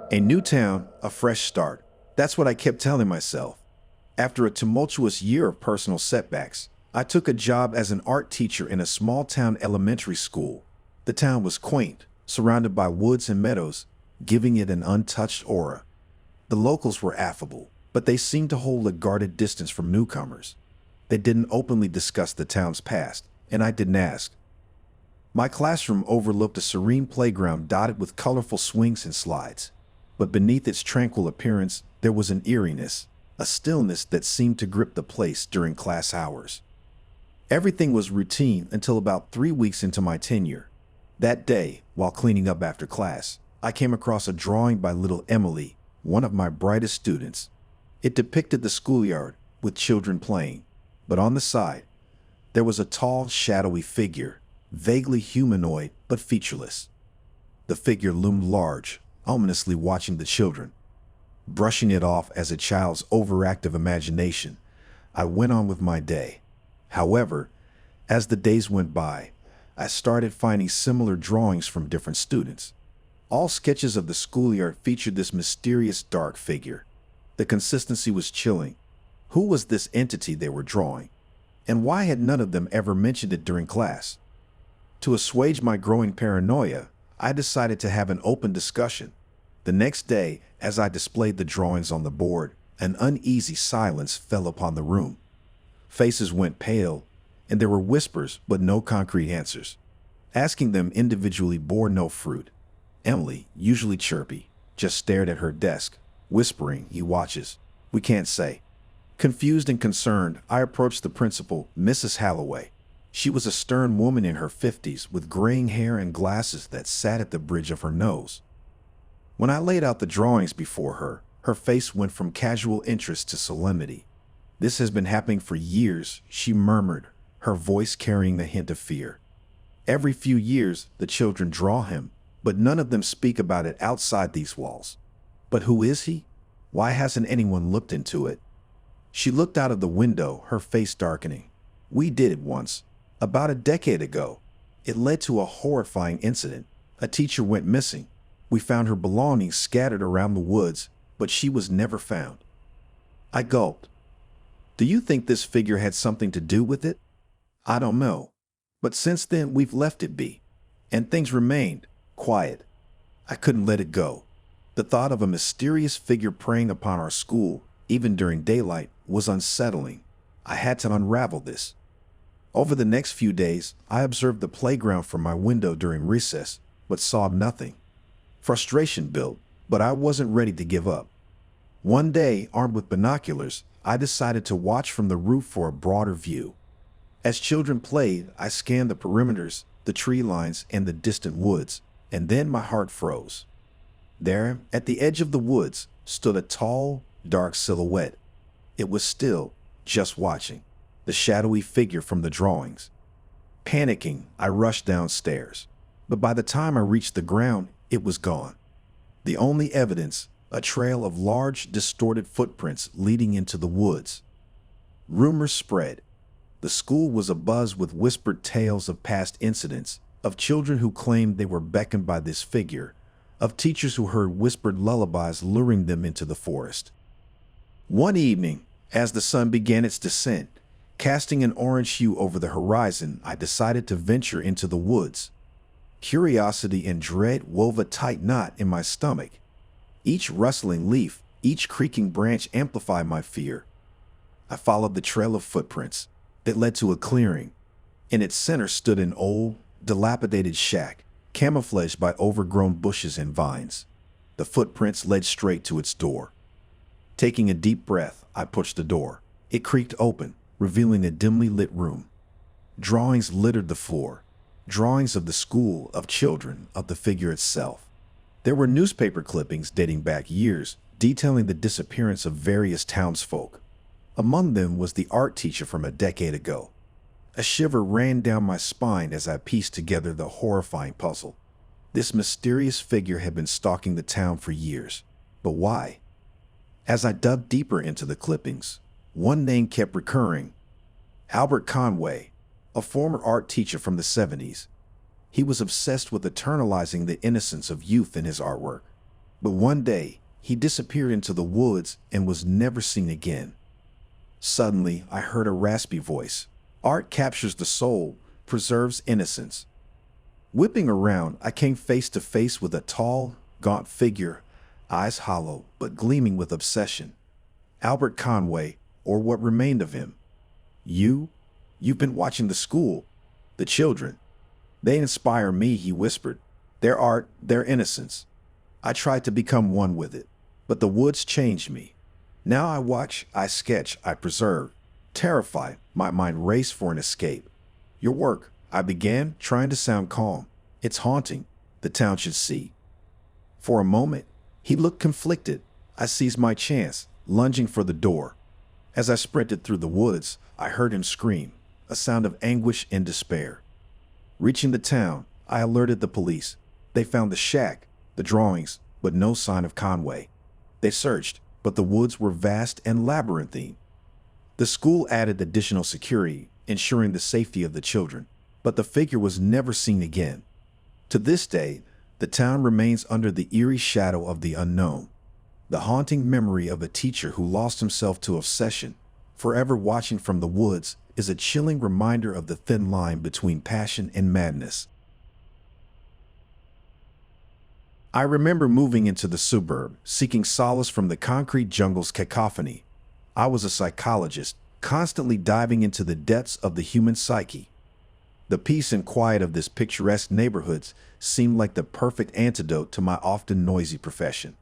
A new town, a fresh start. That's what I kept telling myself. After a tumultuous year of personal setbacks, I took a job as an art teacher in a small town elementary school. The town was quaint, surrounded by woods and meadows, giving it an untouched aura. The locals were affable, but they seemed to hold a guarded distance from newcomers. They didn't openly discuss the town's past, and I didn't ask. My classroom overlooked a serene playground dotted with colorful swings and slides. But beneath its tranquil appearance, there was an eeriness, a stillness that seemed to grip the place during class hours. Everything was routine until about 3 weeks into my tenure. That day, while cleaning up after class, I came across a drawing by little Emily, one of my brightest students. It depicted the schoolyard with children playing, but on the side, there was a tall, shadowy figure, vaguely humanoid but featureless. The figure loomed large, ominously watching the children. Brushing it off as a child's overactive imagination, I went on with my day. However, as the days went by, I started finding similar drawings from different students. All sketches of the schoolyard featured this mysterious dark figure. The consistency was chilling. Who was this entity they were drawing? And why had none of them ever mentioned it during class? To assuage my growing paranoia, I decided to have an open discussion. The next day, as I displayed the drawings on the board, an uneasy silence fell upon the room. Faces went pale, and there were whispers but no concrete answers. Asking them individually bore no fruit. Emily, usually chirpy, just stared at her desk, whispering, "He watches. We can't say." Confused and concerned, I approached the principal, Mrs. Halloway. She was a stern woman in her 50s with graying hair and glasses that sat at the bridge of her nose. When I laid out the drawings before her, her face went from casual interest to solemnity. "This has been happening for years," she murmured, her voice carrying the hint of fear. "Every few years, the children draw him, but none of them speak about it outside these walls. But who is he? Why hasn't anyone looked into it?" She looked out of the window, her face darkening. "We did it once, about a decade ago. It led to a horrifying incident. A teacher went missing. We found her belongings scattered around the woods, but she was never found." I gulped. "Do you think this figure had something to do with it?" "I don't know. But since then, we've left it be. And things remained quiet." I couldn't let it go. The thought of a mysterious figure preying upon our school, even during daylight, was unsettling. I had to unravel this. Over the next few days, I observed the playground from my window during recess, but saw nothing. Frustration built, but I wasn't ready to give up. One day, armed with binoculars, I decided to watch from the roof for a broader view. As children played, I scanned the perimeters, the tree lines, and the distant woods, and then my heart froze. There, at the edge of the woods, stood a tall, dark silhouette. It was still, just watching, the shadowy figure from the drawings. Panicking, I rushed downstairs, but by the time I reached the ground, it was gone. The only evidence, a trail of large, distorted footprints leading into the woods. Rumors spread. The school was abuzz with whispered tales of past incidents, of children who claimed they were beckoned by this figure, of teachers who heard whispered lullabies luring them into the forest. One evening, as the sun began its descent, casting an orange hue over the horizon, I decided to venture into the woods. Curiosity and dread wove a tight knot in my stomach. Each rustling leaf, each creaking branch amplified my fear. I followed the trail of footprints that led to a clearing. In its center stood an old, dilapidated shack, camouflaged by overgrown bushes and vines. The footprints led straight to its door. Taking a deep breath, I pushed the door. It creaked open, revealing a dimly lit room. Drawings littered the floor. Drawings of the school, of children, of the figure itself. There were newspaper clippings dating back years, detailing the disappearance of various townsfolk. Among them was the art teacher from a decade ago. A shiver ran down my spine as I pieced together the horrifying puzzle. This mysterious figure had been stalking the town for years. But why? As I dug deeper into the clippings, one name kept recurring. Albert Conway, a former art teacher from the 70s. He was obsessed with eternalizing the innocence of youth in his artwork. But one day, he disappeared into the woods and was never seen again. Suddenly, I heard a raspy voice. Art captures the soul, preserves innocence. Whipping around, I came face to face with a tall, gaunt figure, eyes hollow but gleaming with obsession. Albert Conway, or what remained of him. You've been watching the school. The children. They inspire me, he whispered. Their art, their innocence. I tried to become one with it, but the woods changed me. Now I watch, I sketch, I preserve. Terrified, my mind raced for an escape. Your work, I began, trying to sound calm. It's haunting. The town should see. For a moment, he looked conflicted. I seized my chance, lunging for the door. As I sprinted through the woods, I heard him scream, a sound of anguish and despair. Reaching the town, I alerted the police. They found the shack, the drawings, but no sign of Conway. They searched, but the woods were vast and labyrinthine. The school added additional security, ensuring the safety of the children, but the figure was never seen again. To this day, the town remains under the eerie shadow of the unknown. The haunting memory of a teacher who lost himself to obsession, forever watching from the woods, is a chilling reminder of the thin line between passion and madness. I remember moving into the suburb, seeking solace from the concrete jungle's cacophony. I was a psychologist, constantly diving into the depths of the human psyche. The peace and quiet of this picturesque neighborhood seemed like the perfect antidote to my often noisy profession.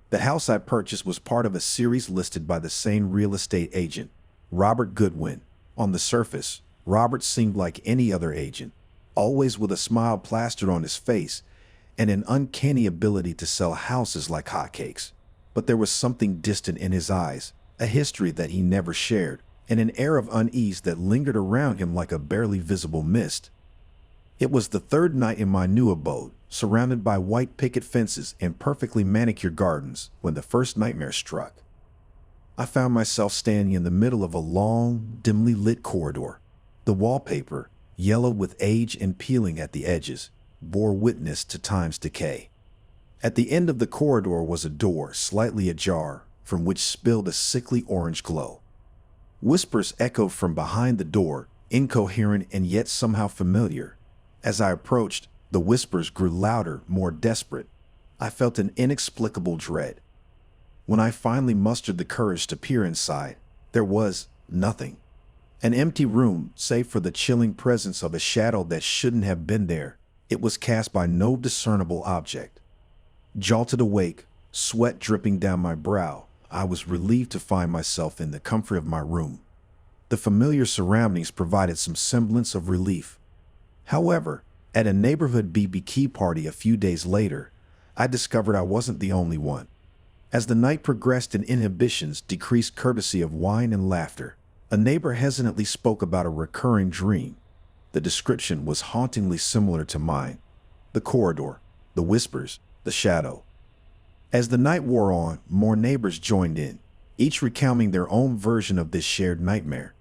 The house I purchased was part of a series listed by the same real estate agent, Robert Goodwin. On the surface, Robert seemed like any other agent, always with a smile plastered on his face and an uncanny ability to sell houses like hotcakes. But there was something distant in his eyes, a history that he never shared, and an air of unease that lingered around him like a barely visible mist. It was the third night in my new abode, surrounded by white picket fences and perfectly manicured gardens, when the first nightmare struck. I found myself standing in the middle of a long, dimly lit corridor. The wallpaper, yellowed with age and peeling at the edges, bore witness to time's decay. At the end of the corridor was a door, slightly ajar, from which spilled a sickly orange glow. Whispers echoed from behind the door, incoherent and yet somehow familiar. As I approached, the whispers grew louder, more desperate. I felt an inexplicable dread. When I finally mustered the courage to peer inside, there was nothing. An empty room, save for the chilling presence of a shadow that shouldn't have been there. It was cast by no discernible object. Jolted awake, sweat dripping down my brow, I was relieved to find myself in the comfort of my room. The familiar surroundings provided some semblance of relief. However, at a neighborhood BBQ party a few days later, I discovered I wasn't the only one. As the night progressed and inhibitions decreased courtesy of wine and laughter, a neighbor hesitantly spoke about a recurring dream. The description was hauntingly similar to mine. The corridor, the whispers, the shadow. As the night wore on, more neighbors joined in, each recounting their own version of this shared nightmare.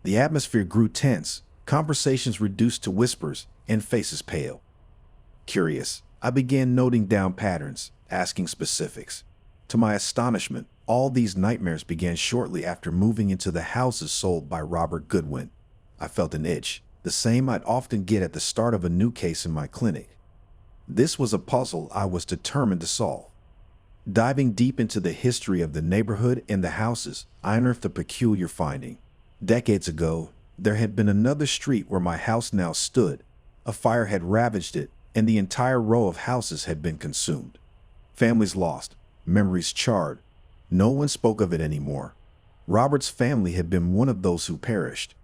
The atmosphere grew tense, conversations reduced to whispers, and faces pale. Curious, I began noting down patterns, asking specifics. To my astonishment, all these nightmares began shortly after moving into the houses sold by Robert Goodwin. I felt an itch, the same I'd often get at the start of a new case in my clinic. This was a puzzle I was determined to solve. Diving deep into the history of the neighborhood and the houses, I unearthed a peculiar finding. Decades ago, there had been another street where my house now stood. A fire had ravaged it, and the entire row of houses had been consumed. Families lost, memories charred. No one spoke of it anymore. Robert's family had been one of those who perished.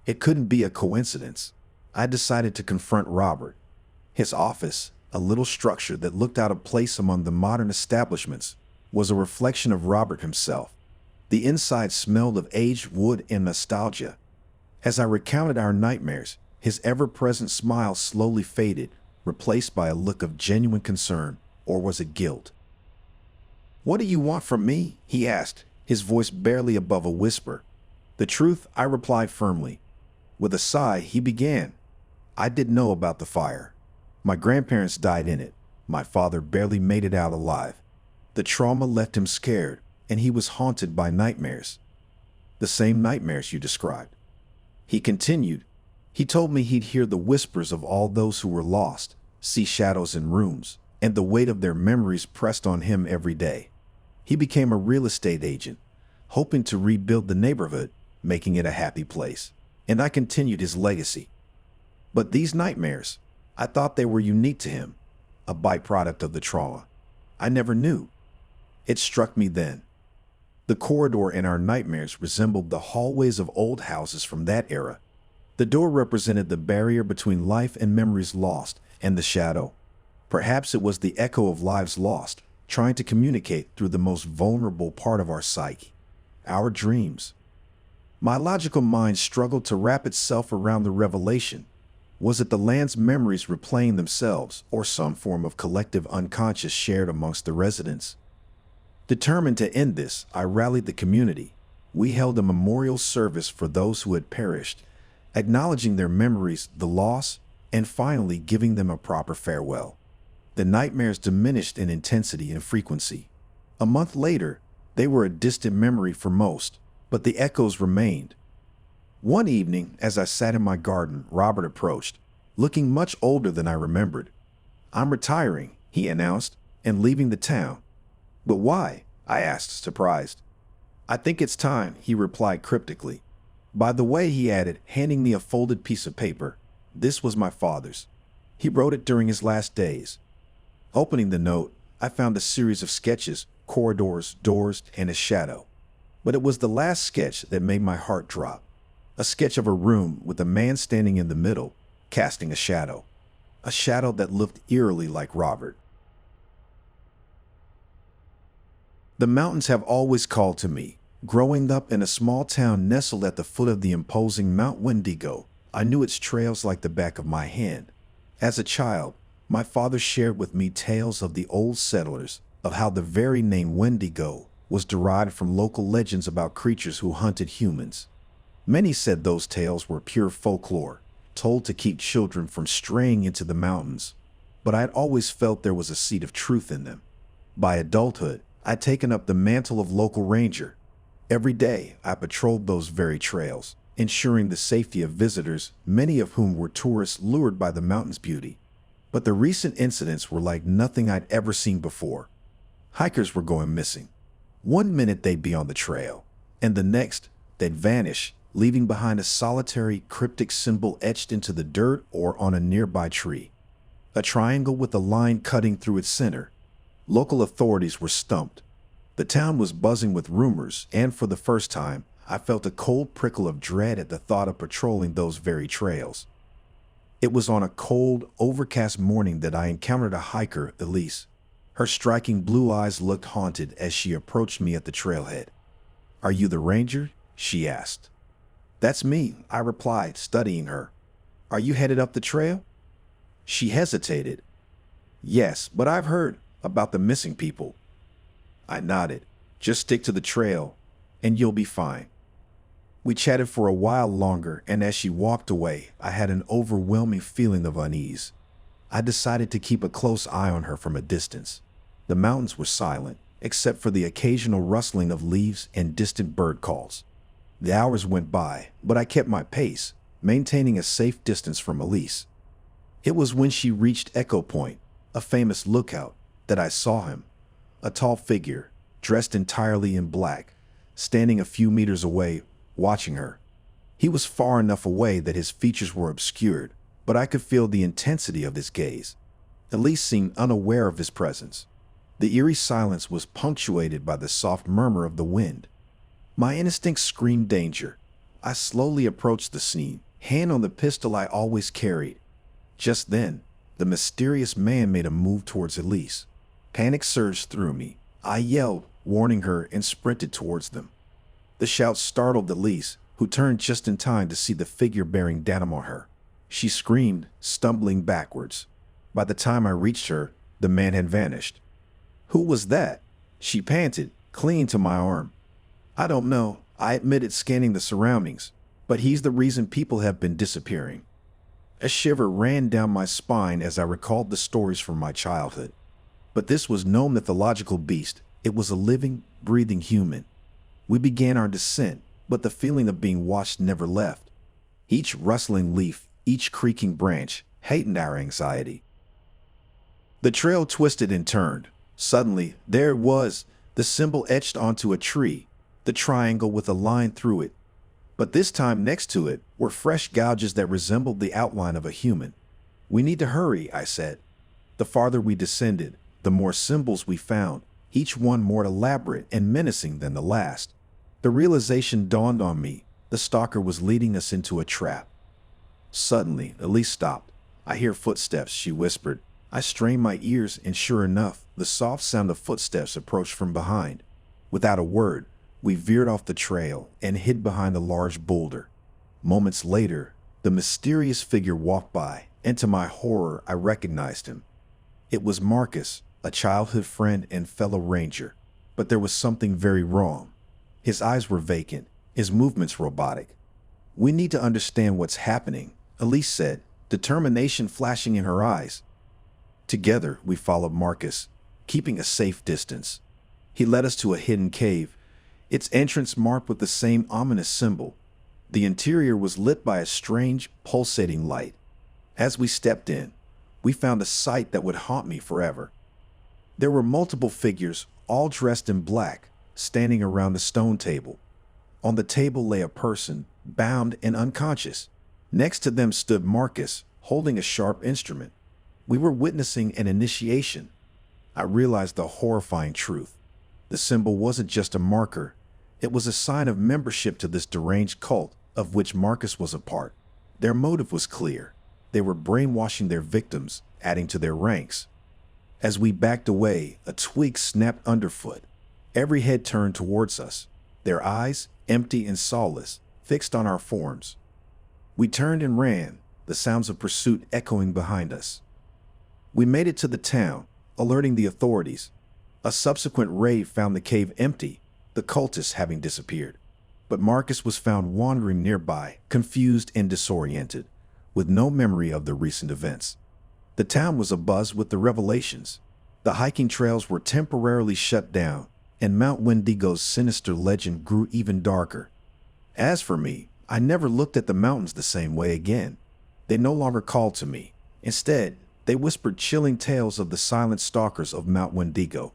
It couldn't be a coincidence. I decided to confront Robert. His office, a little structure that looked out of place among the modern establishments, was a reflection of Robert himself. The inside smelled of aged wood and nostalgia. As I recounted our nightmares, his ever-present smile slowly faded, replaced by a look of genuine concern, or was it guilt? "What do you want from me?" he asked, his voice barely above a whisper. "The truth," I replied firmly. With a sigh, he began. "I didn't know about the fire. My grandparents died in it. My father barely made it out alive. The trauma left him scared, and he was haunted by nightmares. The same nightmares you described. He continued. He told me he'd hear the whispers of all those who were lost, see shadows in rooms, and the weight of their memories pressed on him every day. He became a real estate agent, hoping to rebuild the neighborhood, making it a happy place. And I continued his legacy. But these nightmares, I thought they were unique to him, a byproduct of the trauma. I never knew. It struck me then. The corridor in our nightmares resembled the hallways of old houses from that era. The door represented the barrier between life and memories lost, and the shadow. Perhaps it was the echo of lives lost, trying to communicate through the most vulnerable part of our psyche, our dreams. My logical mind struggled to wrap itself around the revelation. Was it the land's memories replaying themselves, or some form of collective unconscious shared amongst the residents? Determined to end this, I rallied the community. We held a memorial service for those who had perished, acknowledging their memories, the loss, and finally giving them a proper farewell. The nightmares diminished in intensity and frequency. A month later, they were a distant memory for most, but the echoes remained. One evening, as I sat in my garden, Robert approached, looking much older than I remembered. "I'm retiring," he announced, "and leaving the town." "But why?" I asked, surprised. "I think it's time," he replied cryptically. "By the way," he added, handing me a folded piece of paper, "this was my father's. He wrote it during his last days." Opening the note, I found a series of sketches, corridors, doors, and a shadow. But it was the last sketch that made my heart drop. A sketch of a room with a man standing in the middle, casting a shadow that looked eerily like Robert. The mountains have always called to me. Growing up in a small town nestled at the foot of the imposing Mount Wendigo, I knew its trails like the back of my hand. As a child, my father shared with me tales of the old settlers, of how the very name Wendigo was derived from local legends about creatures who hunted humans. Many said those tales were pure folklore, told to keep children from straying into the mountains, but I had always felt there was a seed of truth in them. By adulthood, I'd taken up the mantle of local ranger. Every day, I patrolled those very trails, ensuring the safety of visitors, many of whom were tourists lured by the mountain's beauty. But the recent incidents were like nothing I'd ever seen before. Hikers were going missing. One minute they'd be on the trail, and the next, they'd vanish, leaving behind a solitary, cryptic symbol etched into the dirt or on a nearby tree. A triangle with a line cutting through its center. Local authorities were stumped. The town was buzzing with rumors, and for the first time, I felt a cold prickle of dread at the thought of patrolling those very trails. It was on a cold, overcast morning that I encountered a hiker, Elise. Her striking blue eyes looked haunted as she approached me at the trailhead. "Are you the ranger?" she asked. "That's me," I replied, studying her. "Are you headed up the trail?" She hesitated. "Yes, but I've heard about the missing people." I nodded. "Just stick to the trail, and you'll be fine." We chatted for a while longer, and as she walked away, I had an overwhelming feeling of unease. I decided to keep a close eye on her from a distance. The mountains were silent, except for the occasional rustling of leaves and distant bird calls. The hours went by, but I kept my pace, maintaining a safe distance from Elise. It was when she reached Echo Point, a famous lookout, that I saw him. A tall figure, dressed entirely in black, standing a few meters away, watching her. He was far enough away that his features were obscured, but I could feel the intensity of his gaze. Elise seemed unaware of his presence. The eerie silence was punctuated by the soft murmur of the wind. My instincts screamed danger. I slowly approached the scene, hand on the pistol I always carried. Just then, the mysterious man made a move towards Elise. Panic surged through me. I yelled, warning her, and sprinted towards them. The shout startled Elise, who turned just in time to see the figure bearing down on her. She screamed, stumbling backwards. By the time I reached her, the man had vanished. "Who was that?" she panted, clinging to my arm. "I don't know," I admitted, scanning the surroundings, "but he's the reason people have been disappearing." A shiver ran down my spine as I recalled the stories from my childhood. But this was no mythological beast. It was a living, breathing human. We began our descent, but the feeling of being watched never left. Each rustling leaf, each creaking branch, heightened our anxiety. The trail twisted and turned. Suddenly, there it was, the symbol etched onto a tree, the triangle with a line through it. But this time next to it were fresh gouges that resembled the outline of a human. "We need to hurry," I said. The farther we descended, the more symbols we found, each one more elaborate and menacing than the last. The realization dawned on me. The stalker was leading us into a trap. Suddenly, Elise stopped. "I hear footsteps," she whispered. I strained my ears, and sure enough, the soft sound of footsteps approached from behind. Without a word, we veered off the trail and hid behind a large boulder. Moments later, the mysterious figure walked by, and to my horror, I recognized him. It was Marcus, a childhood friend and fellow ranger. But there was something very wrong. His eyes were vacant, his movements robotic. "We need to understand what's happening," Elise said, determination flashing in her eyes. Together, we followed Marcus, keeping a safe distance. He led us to a hidden cave, its entrance marked with the same ominous symbol. The interior was lit by a strange, pulsating light. As we stepped in, we found a sight that would haunt me forever. There were multiple figures, all dressed in black, standing around a stone table. On the table lay a person, bound and unconscious. Next to them stood Marcus, holding a sharp instrument. We were witnessing an initiation. I realized the horrifying truth. The symbol wasn't just a marker. It was a sign of membership to this deranged cult, of which Marcus was a part. Their motive was clear. They were brainwashing their victims, adding to their ranks. As we backed away, a twig snapped underfoot. Every head turned towards us, their eyes, empty and soulless, fixed on our forms. We turned and ran, the sounds of pursuit echoing behind us. We made it to the town, alerting the authorities. A subsequent raid found the cave empty, the cultists having disappeared. But Marcus was found wandering nearby, confused and disoriented, with no memory of the recent events. The town was abuzz with the revelations. The hiking trails were temporarily shut down, and Mount Wendigo's sinister legend grew even darker. As for me, I never looked at the mountains the same way again. They no longer called to me. Instead, they whispered chilling tales of the silent stalkers of Mount Wendigo.